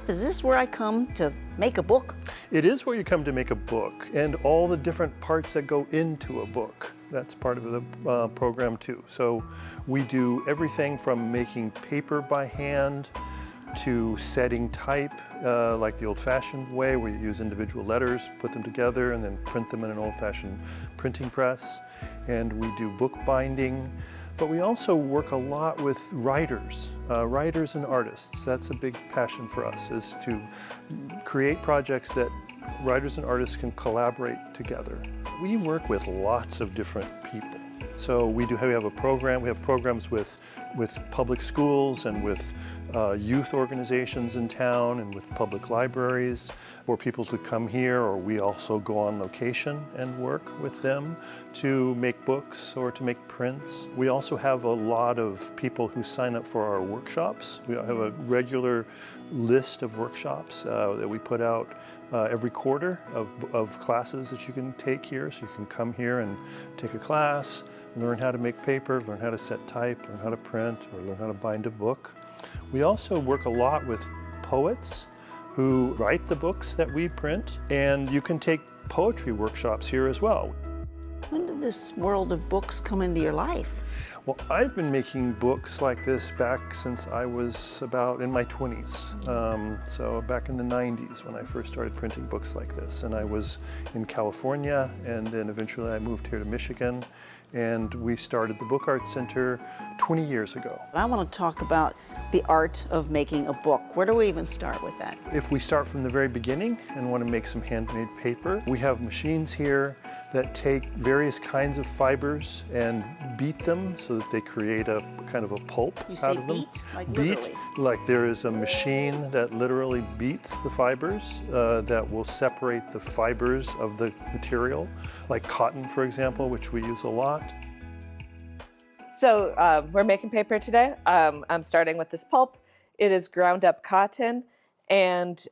Jeff, is this where I come to make a book? It is where you come to make a book and all the different parts that go into a book. That's part of the program too. So we do everything from making paper by hand to setting type, like the old-fashioned way where you use individual letters, put them together and then print them in an old-fashioned printing press. And we do book binding. But we also work a lot with writers and artists. That's a big passion for us, is to create projects that writers and artists can collaborate together. We work with lots of different people. So we have a program. We have programs with public schools and with youth organizations in town and with public libraries for people to come here, or we also go on location and work with them to make books or to make prints. We also have a lot of people who sign up for our workshops. We have a regular list of workshops that we put out every quarter of classes that you can take here. So you can come here and take a class, learn how to make paper, learn how to set type, learn how to print, or learn how to bind a book. We also work a lot with poets who write the books that we print, and you can take poetry workshops here as well. When did this world of books come into your life? Well, I've been making books like this back since I was about in my 20s. So back in the 90s when I first started printing books like this. And I was in California, and then eventually I moved here to Michigan, and we started the Book Arts Center 20 years ago. I want to talk about the art of making a book. Where do we even start with that? If we start from the very beginning and want to make some handmade paper, we have machines here that take various kinds of fibers and beat them so that they create a kind of a pulp out of them. You say beat? Like beat, literally? like there is a machine that literally beats the fibers that will separate the fibers of the material, like cotton, for example, which we use a lot. So we're making paper today. I'm starting with this pulp. It is ground up cotton, and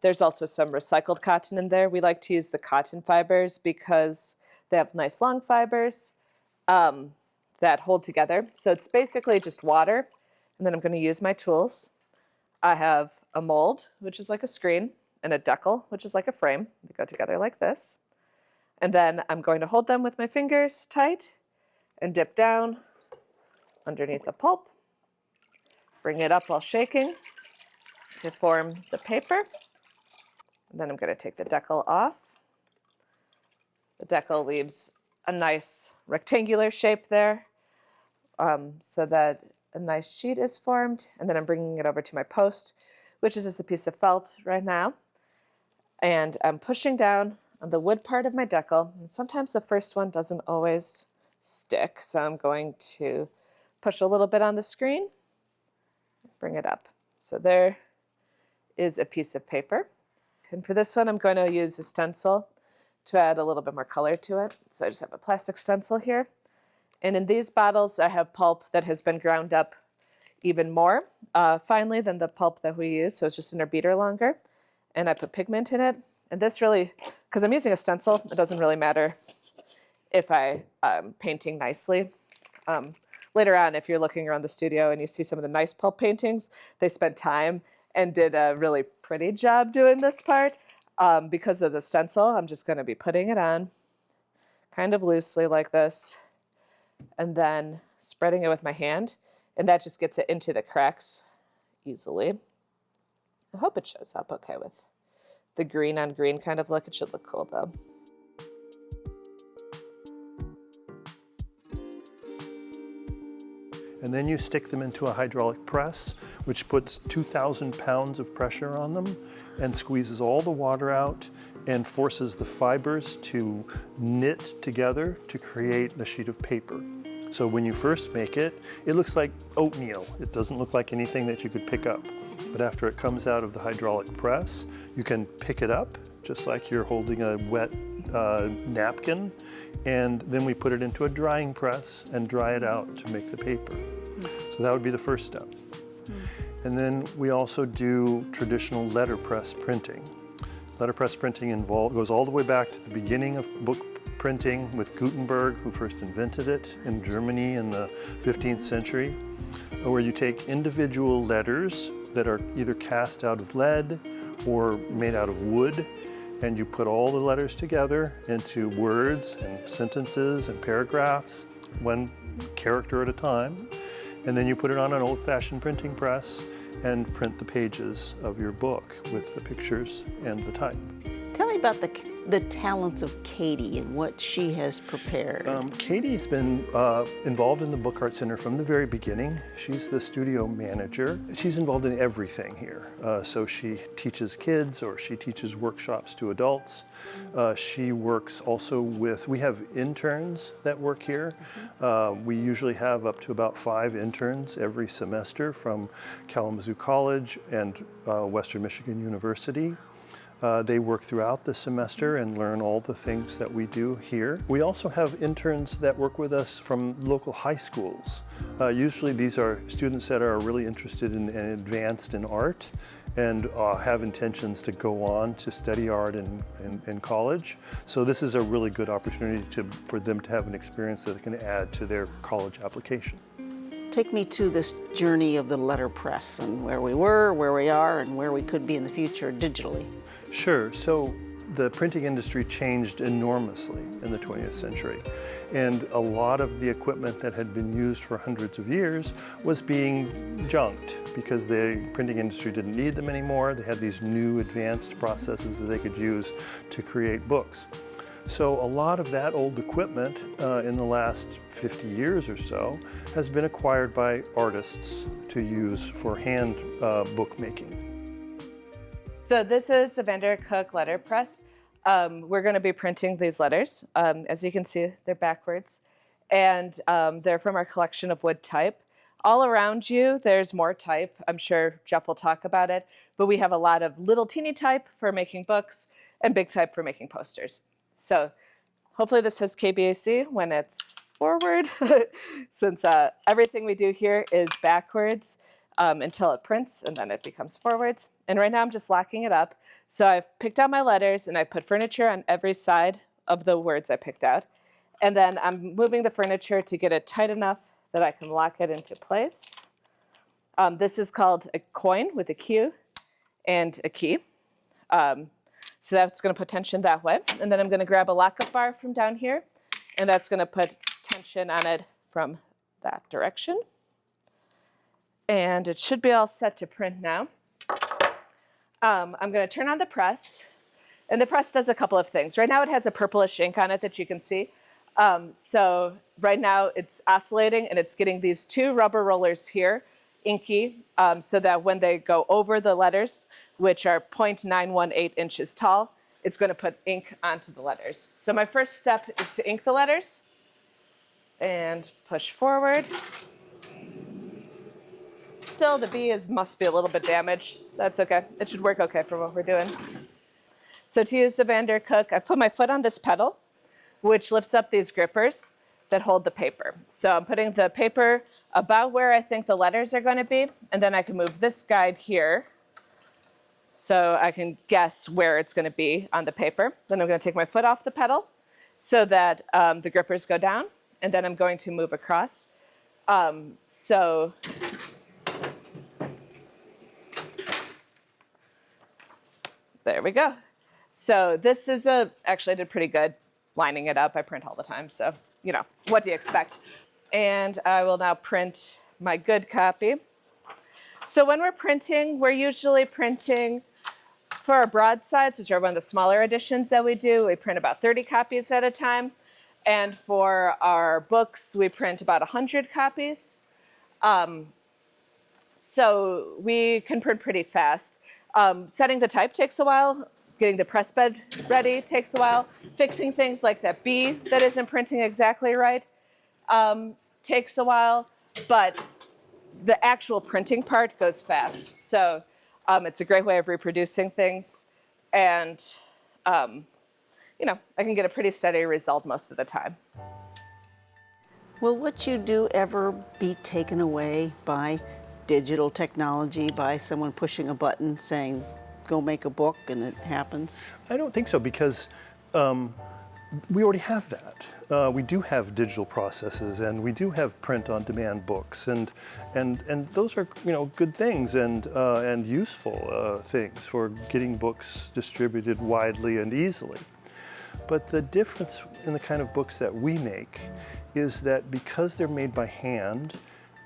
there's also some recycled cotton in there. We like to use the cotton fibers because they have nice long fibers that hold together. So it's basically just water, and then I'm going to use my tools. I have a mold, which is like a screen, and a decal, which is like a frame. They go together like this. And then I'm going to hold them with my fingers tight and dip down underneath the pulp, bring it up while shaking to form the paper. And then I'm going to take the decal off. The decal leaves a nice rectangular shape there so that a nice sheet is formed. And then I'm bringing it over to my post, which is just a piece of felt right now. And I'm pushing down on the wood part of my decal. And sometimes the first one doesn't always stick, so I'm going to push a little bit on the screen, bring it up. So there is a piece of paper. And for this one, I'm going to use a stencil to add a little bit more color to it. So I just have a plastic stencil here. And in these bottles, I have pulp that has been ground up even more finely than the pulp that we use. So it's just in our beater longer. And I put pigment in it. And this really, because I'm using a stencil, it doesn't really matter if I'm painting nicely. Later on, if you're looking around the studio and you see some of the nice pulp paintings, they spent time and did a really pretty job doing this part. Because of the stencil, I'm just going to be putting it on kind of loosely like this, and then spreading it with my hand, and that just gets it into the cracks easily. I hope it shows up okay with the green on green kind of look. It should look cool though. And then you stick them into a hydraulic press, which puts 2,000 pounds of pressure on them and squeezes all the water out and forces the fibers to knit together to create a sheet of paper. So when you first make it, it looks like oatmeal. It doesn't look like anything that you could pick up. But after it comes out of the hydraulic press, you can pick it up just like you're holding a wet napkin, and then we put it into a drying press and dry it out to make the paper. So that would be the first step. And then we also do traditional letterpress printing. Letterpress printing goes all the way back to the beginning of book printing with Gutenberg, who first invented it in Germany in the 15th century, where you take individual letters that are either cast out of lead or made out of wood, and you put all the letters together into words and sentences and paragraphs, one character at a time, and then you put it on an old-fashioned printing press and print the pages of your book with the pictures and the type. Tell me about the talents of Katie and what she has prepared. Katie's been involved in the Book Arts Center from the very beginning. She's the studio manager. She's involved in everything here. So she teaches kids or she teaches workshops to adults. She works also with, we have interns that work here. We usually have up to about 5 interns every semester from Kalamazoo College and Western Michigan University. They work throughout the semester and learn all the things that we do here. We also have interns that work with us from local high schools. Usually these are students that are really interested in and advanced in art and have intentions to go on to study art in college. So this is a really good opportunity for them to have an experience that can add to their college application. Take me to this journey of the letterpress and where we were, where we are, and where we could be in the future digitally. Sure. So the printing industry changed enormously in the 20th century. And a lot of the equipment that had been used for hundreds of years was being junked because the printing industry didn't need them anymore. They had these new advanced processes that they could use to create books. So a lot of that old equipment in the last 50 years or so has been acquired by artists to use for hand bookmaking. So this is a Vandercook letterpress. We're going to be printing these letters. As you can see, they're backwards. And they're from our collection of wood type. All around you, there's more type. I'm sure Jeff will talk about it. But we have a lot of little teeny type for making books and big type for making posters. So hopefully this says KBAC when it's forward, since everything we do here is backwards until it prints, and then it becomes forwards. And right now I'm just locking it up. So I've picked out my letters, and I put furniture on every side of the words I picked out. And then I'm moving the furniture to get it tight enough that I can lock it into place. This is called a coin with a Q and a key. So that's going to put tension that way. And then I'm going to grab a lockup bar from down here, and that's going to put tension on it from that direction. And it should be all set to print now. I'm going to turn on the press, and the press does a couple of things. Right now it has a purplish ink on it that you can see. So right now it's oscillating, and it's getting these 2 rubber rollers here, inky, so that when they go over the letters, which are 0.918 inches tall, it's going to put ink onto the letters. So my first step is to ink the letters and push forward. Still, the B must be a little bit damaged. That's okay. It should work okay for what we're doing. So to use the Vandercook, I put my foot on this pedal, which lifts up these grippers that hold the paper. So I'm putting the paper about where I think the letters are going to be, and then I can move this guide here so I can guess where it's going to be on the paper. Then I'm going to take my foot off the pedal so that the grippers go down, and then I'm going to move across. So there we go. So this is actually I did pretty good lining it up. I print all the time, so, you know, what do you expect? And I will now print my good copy. So when we're printing, we're usually printing for our broadsides, which are one of the smaller editions that we do. We print about 30 copies at a time. And for our books, we print about 100 copies. So we can print pretty fast. Setting the type takes a while. Getting the press bed ready takes a while. Fixing things like that B that isn't printing exactly right takes a while. But the actual printing part goes fast. So it's a great way of reproducing things. And, you know, I can get a pretty steady result most of the time. Will what you do ever be taken away by digital technology, by someone pushing a button saying, go make a book, and it happens? I don't think so, because we already have that. We do have digital processes, and we do have print-on-demand books, and those are good things and useful things for getting books distributed widely and easily. But the difference in the kind of books that we make is that because they're made by hand,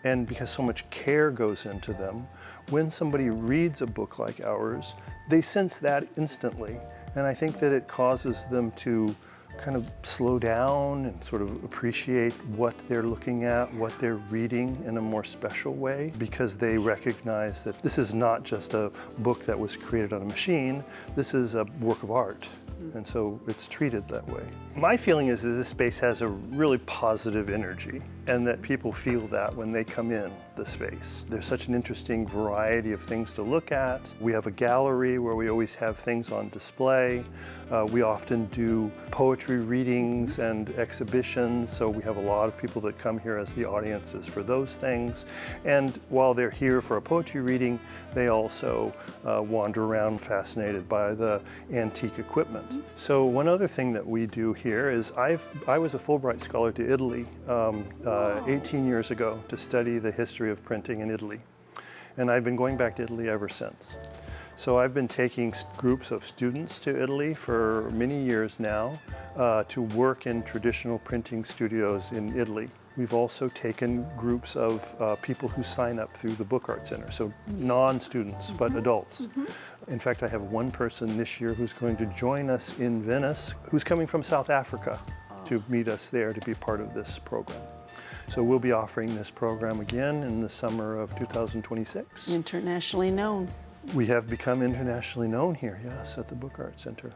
and because so much care goes into them, when somebody reads a book like ours, they sense that instantly. And I think that it causes them to kind of slow down and sort of appreciate what they're looking at, what they're reading in a more special way, because they recognize that this is not just a book that was created on a machine, this is a work of art. And so it's treated that way. My feeling is that this space has a really positive energy, and that people feel that when they come in the space. There's such an interesting variety of things to look at. We have a gallery where we always have things on display. We often do poetry readings and exhibitions, so we have a lot of people that come here as the audiences for those things. And while they're here for a poetry reading, they also wander around fascinated by the antique equipment. So one other thing that we do here is I was a Fulbright scholar to Italy 18 years ago to study the history of printing in Italy. And I've been going back to Italy ever since. So I've been taking groups of students to Italy for many years now to work in traditional printing studios in Italy. We've also taken groups of people who sign up through the Book Arts Center, so non-students, but adults. In fact, I have one person this year who's going to join us in Venice, who's coming from South Africa to meet us there to be part of this program. So we'll be offering this program again in the summer of 2026. Internationally known. We have become internationally known here, yes, at the Book Arts Center.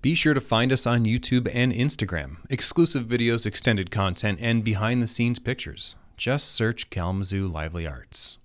Be sure to find us on YouTube and Instagram. Exclusive videos, extended content, and behind-the-scenes pictures. Just search Kalamazoo Lively Arts.